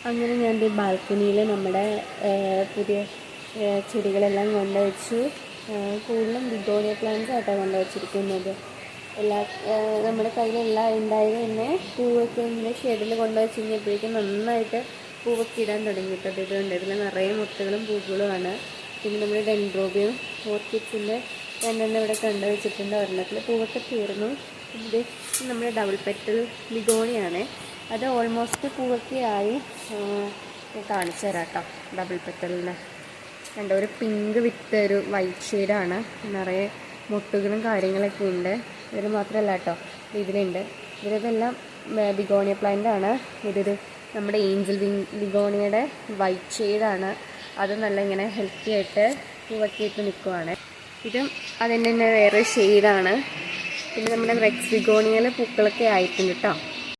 അങ്ങനെ ഞാൻ ഈ ബാൽക്കണിയിൽ നമ്മുടെ പുതിയ ചെടികളെല്ലാം കൊണ്ടുവച്ചു. കൂടുതലും ബിഗോണിയ പ്ലാന്റ്സ് ആയിട്ടാണ് കൊണ്ടുവച്ചിരിക്കുന്നത്. എല്ലാ നമ്മുടെ കയ്യിലെല്ലാം ഉണ്ടായത് തന്നെ പൂവൊക്കെ ഇങ്ങനെ ഷെഡിൽ കൊണ്ടുവച്ച് കഴിഞ്ഞപ്പോഴേക്കും നന്നായിട്ട് പൂവൊക്കെ ഇടാൻ തുടങ്ങിയിട്ടുണ്ട്. ഇതുകൊണ്ട് ഇതിൽ നിറയെ മുട്ടുകളും പൂക്കളുമാണ്. പിന്നെ നമ്മുടെ ഡെൻഡ്രോബിയം ഓർക്കിഡ്സിൻ്റെ രണ്ടെണ്ണം ഇവിടെ കണ്ടുവച്ചിട്ടുണ്ട്. ഒരെണ്ണത്തിൽ പൂവൊക്കെ തീർന്നു. ഇത് നമ്മുടെ ഡബിൾ പെറ്റൽ ബിഗോണിയാണ്. അത് ഓൾമോസ്റ്റ് പൂവൊക്കെ ആയി. കാണിച്ചു തരാം കേട്ടോ. ഡബിൾ പെറ്റലിൻ്റെ കണ്ട ഒരു പിങ്ക് വിത്ത് ഒരു വൈറ്റ് ഷെയ്ഡാണ്. നിറയെ മുട്ടുകളും കാര്യങ്ങളൊക്കെ ഉണ്ട്. ഇതിൽ മാത്രമല്ല കേട്ടോ, ഇതിലുണ്ട്. ഇതിലെല്ലാം ബിഗോണിയ പ്ലാന്റ് ആണ്. ഇതൊരു നമ്മുടെ ഏഞ്ചൽ ബിഗോണിയയുടെ വൈറ്റ് ഷെയ്ഡാണ്. അത് നല്ല ഇങ്ങനെ ഹെൽത്തി ആയിട്ട് പൂവൊക്കെ ഇട്ട് നിൽക്കുവാണ്. ഇതും അതിൻ്റെ തന്നെ വേറെ ഷെയ്ഡാണ്. പിന്നെ നമ്മുടെ റെക്സ് ബിഗോണിയയിൽ പൂക്കളൊക്കെ ആയിട്ടുണ്ട് കേട്ടോ.